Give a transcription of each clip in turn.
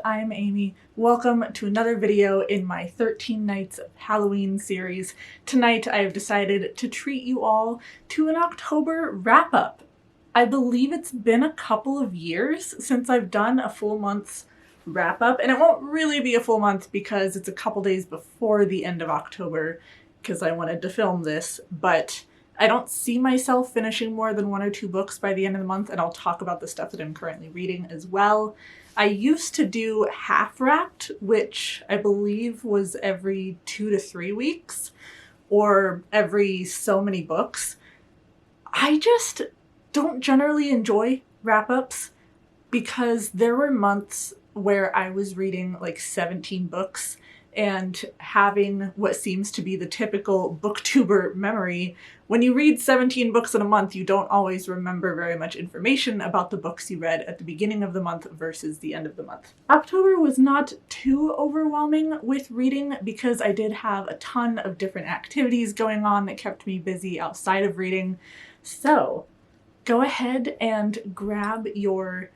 I'm Amy. Welcome to another video in my 13 Nights of Halloween series. Tonight I have decided to treat you all to an October wrap-up. I believe it's been a couple of years since I've done a full month's wrap-up, and it won't really be a full month because it's a couple days before the end of October because I wanted to film this, but I don't see myself finishing more than 1 or 2 books by the end of the month, and I'll talk about the stuff that I'm currently reading as well. I used to do half-wrapped, which I believe was every 2 to 3 weeks, or every so many books. I just don't generally enjoy wrap-ups because there were months where I was reading like 17 books and having what seems to be the typical booktuber memory. When you read 17 books in a month, you don't always remember very much information about the books you read at the beginning of the month versus the end of the month. October was not too overwhelming with reading because I did have a ton of different activities going on that kept me busy outside of reading. So go ahead and grab your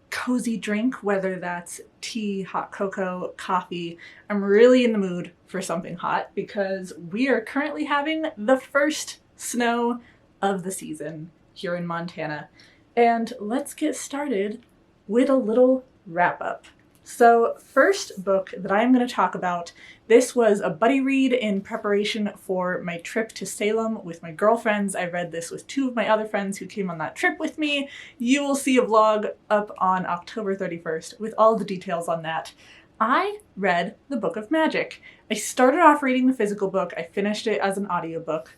cozy drink, whether that's tea, hot cocoa, coffee. I'm really in the mood for something hot because we are currently having the first snow of the season here in Montana. And let's get started with a little wrap up. So first book that I'm going to talk about, this was a buddy read in preparation for my trip to Salem with my girlfriends. I read this with 2 of my other friends who came on that trip with me. You will see a vlog up on October 31st with all the details on that. I read The Book of Magic. I started off reading the physical book. I finished it as an audiobook.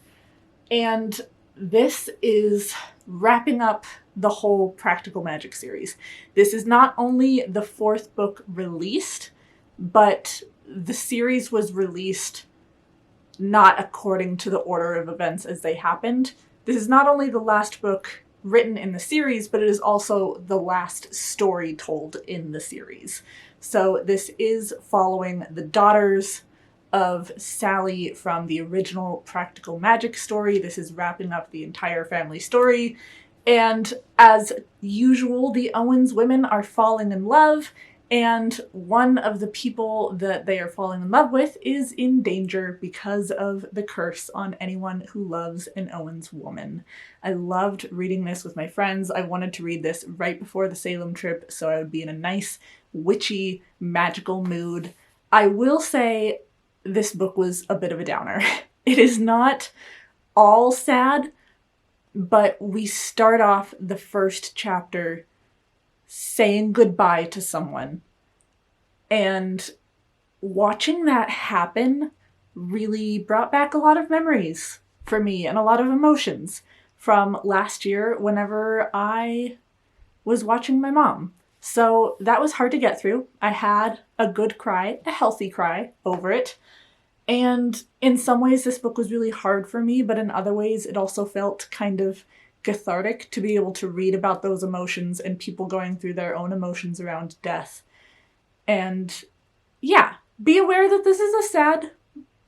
And this is wrapping up the whole Practical Magic series. This is not only the 4th book released, but the series was released not according to the order of events as they happened. This is not only the last book written in the series, but it is also the last story told in the series. So this is following the daughters of Sally from the original Practical Magic story. This is wrapping up the entire family story. And as usual, the Owens women are falling in love, and one of the people that they are falling in love with is in danger because of the curse on anyone who loves an Owens woman. I loved reading this with my friends. I wanted to read this right before the Salem trip so I would be in a nice, witchy, magical mood. I will say this book was a bit of a downer. It is not all sad, but we start off the first chapter saying goodbye to someone. And watching that happen really brought back a lot of memories for me and a lot of emotions from last year whenever I was watching my mom. So that was hard to get through. I had a good cry, a healthy cry over it. And in some ways this book was really hard for me, but in other ways it also felt kind of cathartic to be able to read about those emotions and people going through their own emotions around death. And yeah, be aware that this is a sad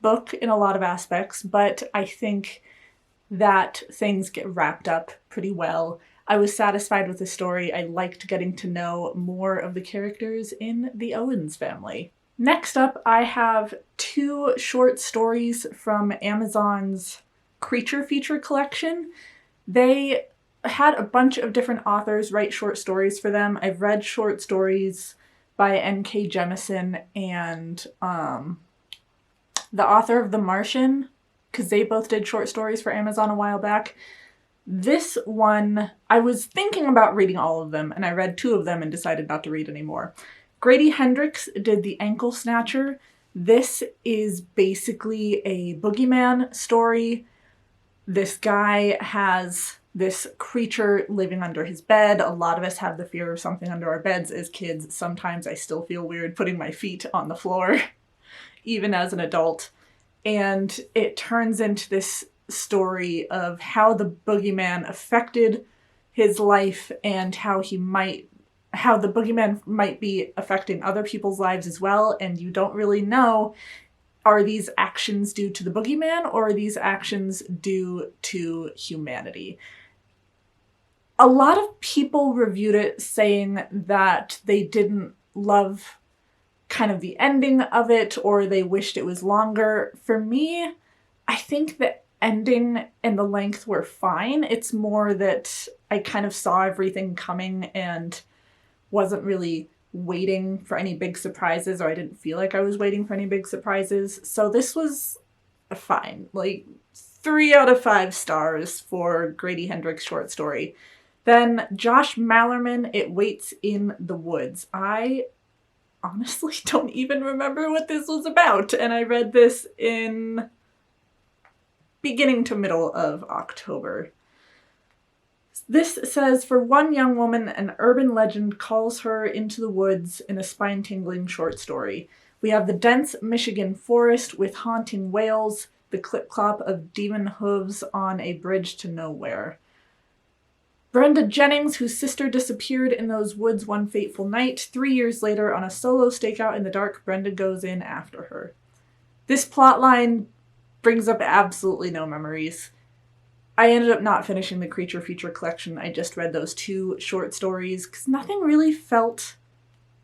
book in a lot of aspects, but I think that things get wrapped up pretty well. I was satisfied with the story. I liked getting to know more of the characters in the Owens family. Next up, I have 2 short stories from Amazon's Creature Feature collection. They had a bunch of different authors write short stories for them. I've read short stories by N.K. Jemisin and the author of The Martian, because they both did short stories for Amazon a while back. This one, I was thinking about reading all of them, and I read 2 of them and decided not to read anymore. Grady Hendrix did The Ankle Snatcher. This is basically a boogeyman story. This guy has this creature living under his bed. A lot of us have the fear of something under our beds as kids. Sometimes I still feel weird putting my feet on the floor, even as an adult. And it turns into this story of how the boogeyman affected his life and how the boogeyman might be affecting other people's lives as well, and you don't really know, are these actions due to the boogeyman or are these actions due to humanity? A lot of people reviewed it saying that they didn't love kind of the ending of it, or they wished it was longer. For me, I think the ending and the length were fine. It's more that I kind of saw everything coming and wasn't really waiting for any big surprises, or I didn't feel like I was waiting for any big surprises. So this was fine. Like 3 out of 5 stars for Grady Hendrix short story. Then Josh Mallerman, It Waits in the Woods. I honestly don't even remember what this was about, and I read this in beginning to middle of October. This says, for one young woman, an urban legend calls her into the woods in a spine-tingling short story. We have the dense Michigan forest with haunting wails, the clip-clop of demon hooves on a bridge to nowhere. Brenda Jennings, whose sister disappeared in those woods one fateful night. 3 years later, on a solo stakeout in the dark, Brenda goes in after her. This plotline brings up absolutely no memories. I ended up not finishing the Creature Feature collection. I just read those 2 short stories because nothing really felt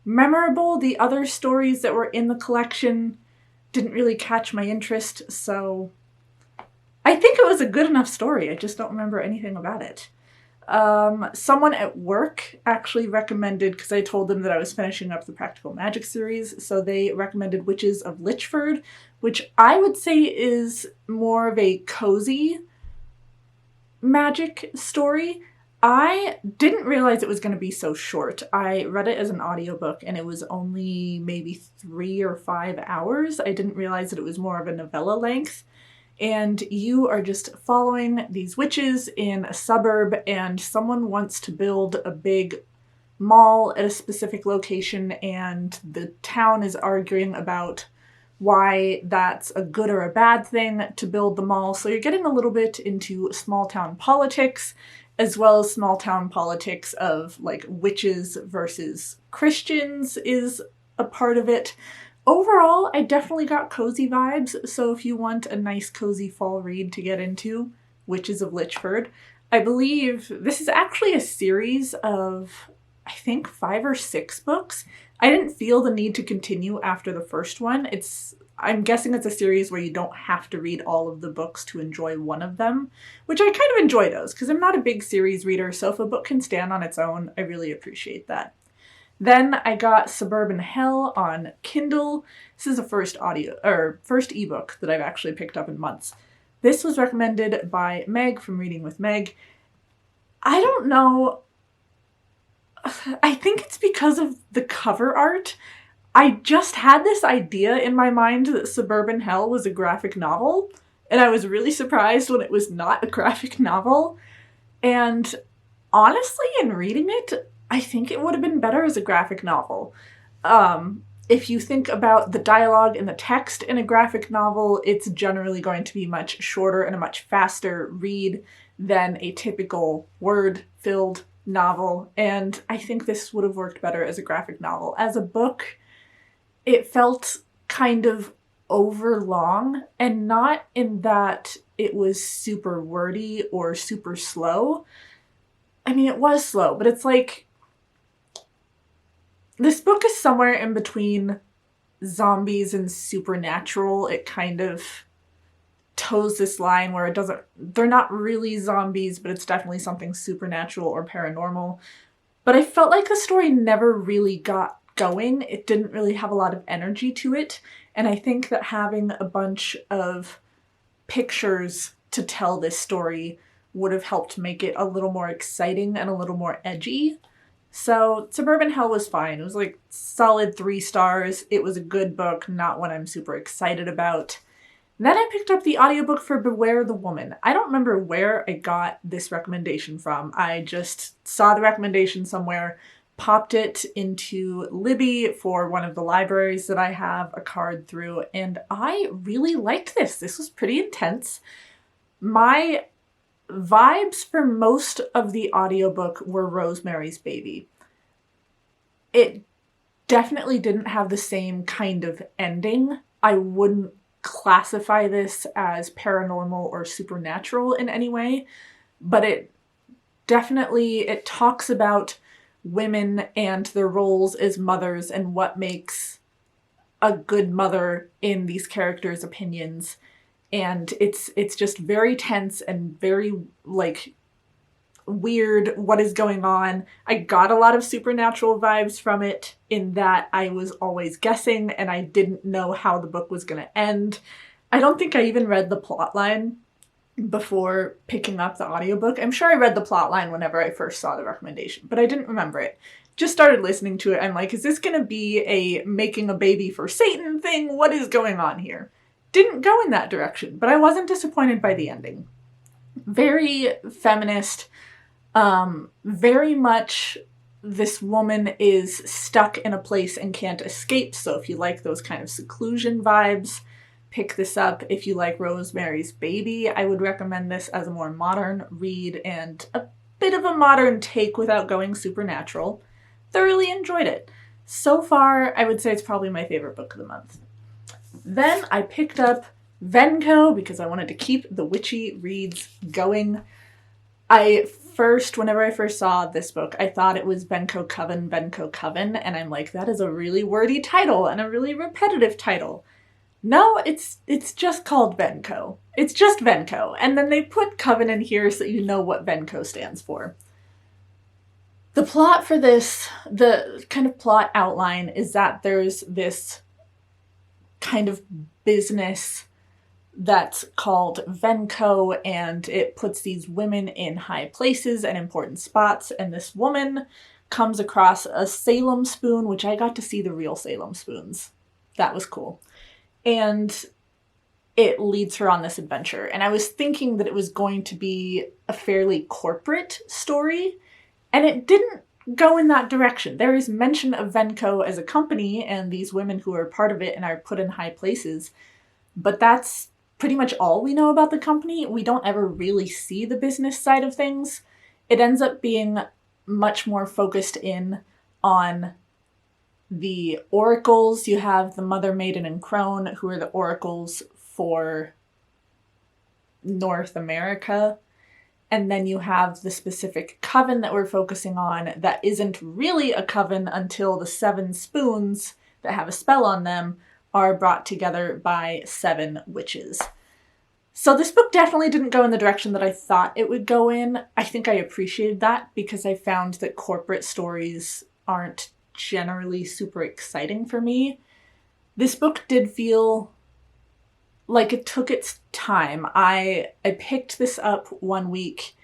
memorable. The other stories that were in the collection didn't really catch my interest, so I think it was a good enough story. I just don't remember anything about it. Someone at work actually recommended, because I told them that I was finishing up the Practical Magic series, so they recommended Witches of Lichford, which I would say is more of a cozy magic story. I didn't realize it was going to be so short. I read it as an audiobook and it was only maybe 3 or 5 hours. I didn't realize that it was more of a novella length. And you are just following these witches in a suburb, and someone wants to build a big mall at a specific location, and the town is arguing about why that's a good or a bad thing to build the mall. So you're getting a little bit into small town politics, as well as small town politics of like witches versus Christians is a part of it. Overall, I definitely got cozy vibes, so if you want a nice cozy fall read to get into, Witches of Lichford. I believe this is actually a series of, I think, 5 or 6 books. I didn't feel the need to continue after the first one. I'm guessing it's a series where you don't have to read all of the books to enjoy one of them, which I kind of enjoy those, because I'm not a big series reader, so if a book can stand on its own, I really appreciate that. Then I got Suburban Hell on Kindle. This is the first ebook that I've actually picked up in months. This was recommended by Meg from Reading with Meg. I don't know. I think it's because of the cover art. I just had this idea in my mind that Suburban Hell was a graphic novel, and I was really surprised when it was not a graphic novel. And honestly, in reading it, I think it would have been better as a graphic novel. If you think about the dialogue and the text in a graphic novel, it's generally going to be much shorter and a much faster read than a typical word-filled novel, and I think this would have worked better as a graphic novel. As a book, it felt kind of overlong, and not in that it was super wordy or super slow. I mean, it was slow, but it's like, this book is somewhere in between zombies and supernatural. It kind of toes this line where they're not really zombies, but it's definitely something supernatural or paranormal. But I felt like the story never really got going. It didn't really have a lot of energy to it. And I think that having a bunch of pictures to tell this story would have helped make it a little more exciting and a little more edgy. So Suburban Hell was fine. It was like solid 3 stars. It was a good book, not one I'm super excited about. Then I picked up the audiobook for Beware the Woman. I don't remember where I got this recommendation from. I just saw the recommendation somewhere, popped it into Libby for one of the libraries that I have a card through, and I really liked this. This was pretty intense. My vibes for most of the audiobook were Rosemary's Baby. It definitely didn't have the same kind of ending. I wouldn't classify this as paranormal or supernatural in any way, but it talks about women and their roles as mothers and what makes a good mother in these characters' opinions, and it's just very tense and very, like, weird what is going on. I got a lot of supernatural vibes from it in that I was always guessing and I didn't know how the book was going to end. I don't think I even read the plotline before picking up the audiobook. I'm sure I read the plotline whenever I first saw the recommendation, but I didn't remember it. Just started listening to it. I'm like, is this going to be a making a baby for Satan thing? What is going on here? Didn't go in that direction, but I wasn't disappointed by the ending. Very feminist. Very much this woman is stuck in a place and can't escape. So if you like those kind of seclusion vibes, pick this up. If you like Rosemary's Baby, I would recommend this as a more modern read and a bit of a modern take without going supernatural. Thoroughly enjoyed it. So far, I would say it's probably my favorite book of the month. Then I picked up Venko because I wanted to keep the witchy reads going. Whenever I first saw this book, I thought it was Venko Coven, and I'm like, that is a really wordy title and a really repetitive title. No, it's just called Venko. It's just Venko. And then they put Coven in here so you know what Venko stands for. The plot for this, the kind of plot outline is that there's this kind of business that's called Venko, and it puts these women in high places and important spots, and this woman comes across a Salem spoon, which I got to see the real Salem spoons. That was cool. And it leads her on this adventure. And I was thinking that it was going to be a fairly corporate story, and it didn't go in that direction. There is mention of Venko as a company and these women who are part of it and are put in high places, but that's pretty much all we know about the company. We don't ever really see the business side of things. It ends up being much more focused in on the oracles. You have the Mother, Maiden, and Crone, who are the oracles for North America. And then you have the specific coven that we're focusing on that isn't really a coven until the 7 spoons that have a spell on them are brought together by 7 witches. So this book definitely didn't go in the direction that I thought it would go in. I think I appreciated that because I found that corporate stories aren't generally super exciting for me. This book did feel like it took its time. I picked this up one week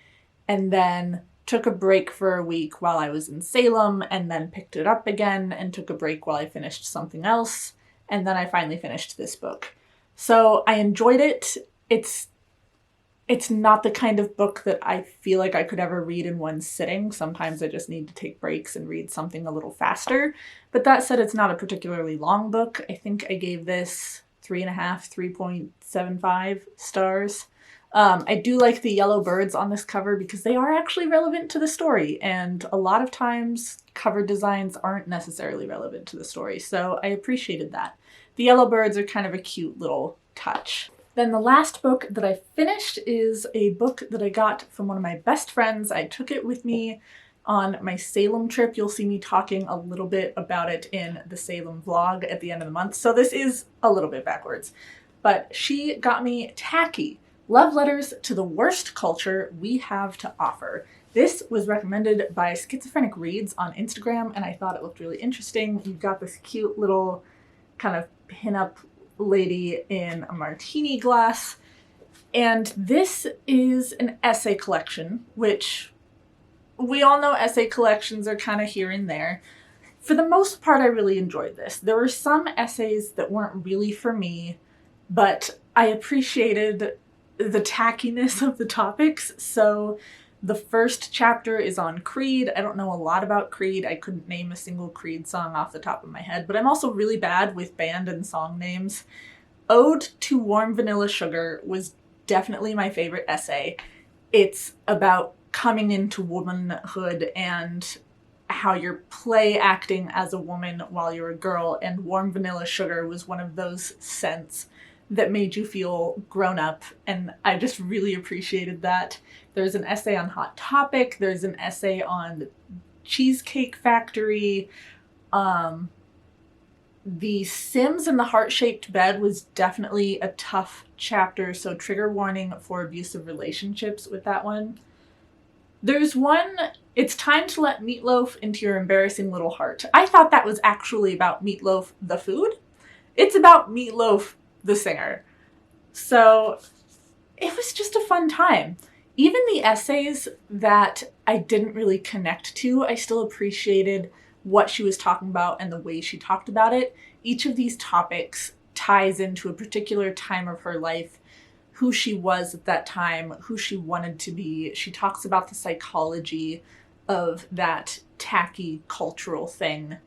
and then took a break for a week while I was in Salem, and then picked it up again and took a break while I finished something else, and then I finally finished this book. So I enjoyed it. It's not the kind of book that I feel like I could ever read in one sitting. Sometimes I just need to take breaks and read something a little faster. But that said, it's not a particularly long book. I think I gave this 3.75 stars. I do like the yellow birds on this cover because they are actually relevant to the story, and a lot of times cover designs aren't necessarily relevant to the story, so I appreciated that. The yellow birds are kind of a cute little touch. Then the last book that I finished is a book that I got from one of my best friends. I took it with me on my Salem trip. You'll see me talking a little bit about it in the Salem vlog at the end of the month. So this is a little bit backwards. But she got me Tacky, Love Letters to the Worst Culture We Have to Offer. This was recommended by Schizophrenic Reads on Instagram, and I thought it looked really interesting. You've got this cute little kind of pinup lady in a martini glass. And this is an essay collection, which we all know essay collections are kind of here and there. For the most part, I really enjoyed this. There were some essays that weren't really for me, but I appreciated the tackiness of the topics. So the first chapter is on Creed. I don't know a lot about Creed. I couldn't name a single Creed song off the top of my head, but I'm also really bad with band and song names. Ode to Warm Vanilla Sugar was definitely my favorite essay. It's about coming into womanhood and how you're play acting as a woman while you're a girl, and Warm Vanilla Sugar was one of those scents that made you feel grown up, and I just really appreciated that. There's an essay on Hot Topic, there's an essay on the Cheesecake Factory, The Sims and the Heart-Shaped Bed was definitely a tough chapter, so trigger warning for abusive relationships with that one. There's one, It's Time to Let Meatloaf Into Your Embarrassing Little Heart. I thought that was actually about Meatloaf the food. It's about Meatloaf the singer. So it was just a fun time. Even the essays that I didn't really connect to, I still appreciated what she was talking about and the way she talked about it. Each of these topics ties into a particular time of her life, who she was at that time, who she wanted to be. She talks about the psychology of that tacky cultural thing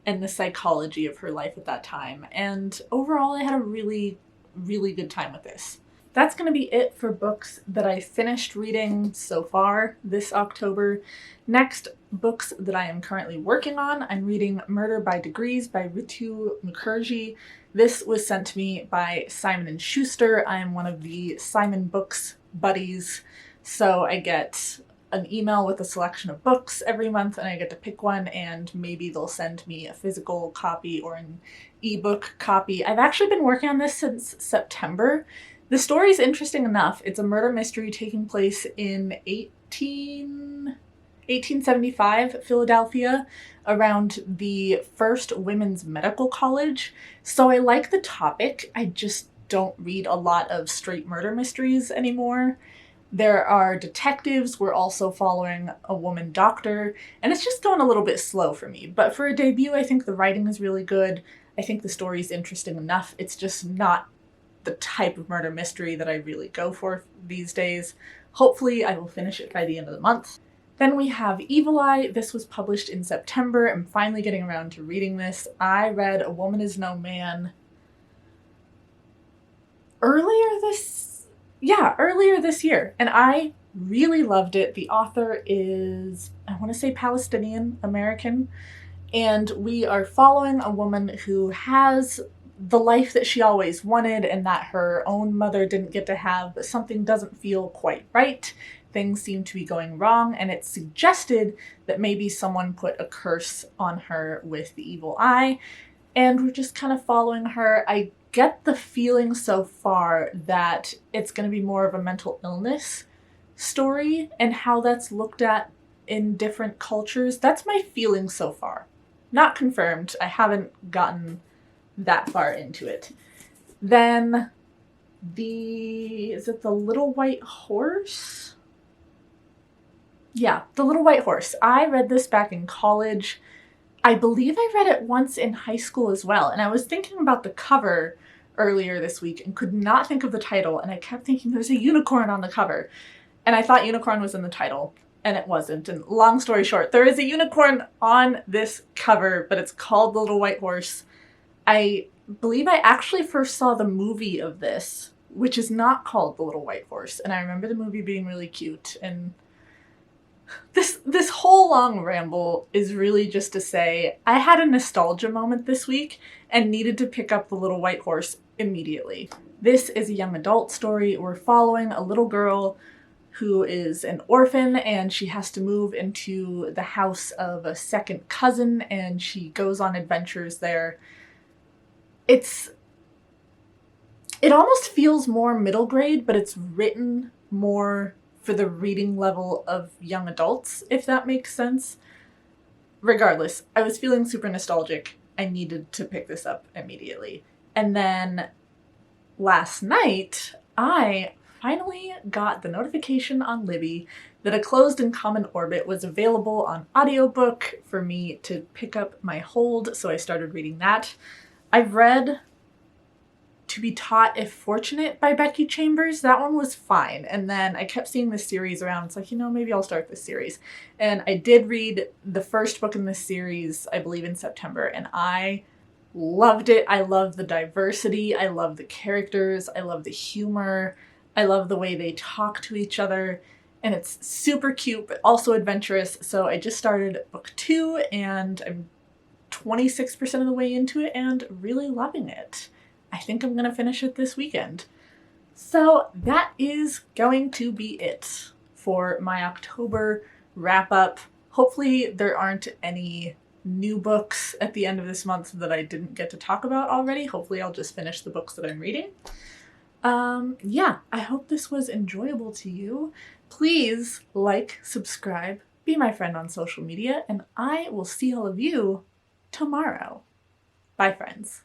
and the psychology of her life at that time. And overall, I had a really, really good time with this. That's going to be it for books that I finished reading so far this October. Next, books that I am currently working on. I'm reading Murder by Degrees by Ritu Mukherjee. This was sent to me by Simon & Schuster. I am one of the Simon Books buddies, so I get an email with a selection of books every month and I get to pick one, and maybe they'll send me a physical copy or an ebook copy. I've actually been working on this since September. The story's interesting enough. It's a murder mystery taking place in 1875 Philadelphia, around the first women's medical college. So I like the topic. I just don't read a lot of straight murder mysteries anymore. There are detectives. We're also following a woman doctor, and it's just going a little bit slow for me. But for a debut, I think the writing is really good. I think the story's interesting enough. It's just not the type of murder mystery that I really go for these days. Hopefully I will finish it by the end of the month. Then we have Evil Eye. This was published in September. I'm finally getting around to reading this. I read A Woman Is No Man earlier this year, and I really loved it. The author is, I want to say, Palestinian American, and we are following a woman who has the life that she always wanted and that her own mother didn't get to have, but something doesn't feel quite right. Things seem to be going wrong, and it's suggested that maybe someone put a curse on her with the evil eye, and we're just kind of following her. I get the feeling so far that it's going to be more of a mental illness story and how that's looked at in different cultures. That's my feeling so far. Not confirmed. I haven't gotten that far into it. Then is it The Little White Horse? Yeah, The Little White Horse. I read this back in college. I believe I read it once in high school as well, and I was thinking about the cover earlier this week and could not think of the title, and I kept thinking there's a unicorn on the cover, and I thought unicorn was in the title, and it wasn't. And long story short, there is a unicorn on this cover, but it's called The Little White Horse. I believe I actually first saw the movie of this, which is not called The Little White Horse, and I remember the movie being really cute. And this whole long ramble is really just to say I had a nostalgia moment this week and needed to pick up The Little White Horse immediately. This is a young adult story. We're following a little girl who is an orphan, and she has to move into the house of a second cousin, and she goes on adventures there. It almost feels more middle grade, but it's written more for the reading level of young adults, if that makes sense. Regardless, I was feeling super nostalgic. I needed to pick this up immediately. And then last night, I finally got the notification on Libby that A Closed and Common Orbit was available on audiobook for me to pick up my hold, so I started reading that. I've read To Be Taught If Fortunate by Becky Chambers. That one was fine. And then I kept seeing this series around. It's like, maybe I'll start this series. And I did read the first book in this series, I believe in September, and I loved it. I love the diversity. I love the characters. I love the humor. I love the way they talk to each other. And it's super cute, but also adventurous. So I just started book 2, and I'm 26% of the way into it and really loving it. I think I'm going to finish it this weekend. So that is going to be it for my October wrap up. Hopefully there aren't any new books at the end of this month that I didn't get to talk about already. Hopefully I'll just finish the books that I'm reading. Yeah, I hope this was enjoyable to you. Please like, subscribe, be my friend on social media, and I will see all of you tomorrow. Bye, friends.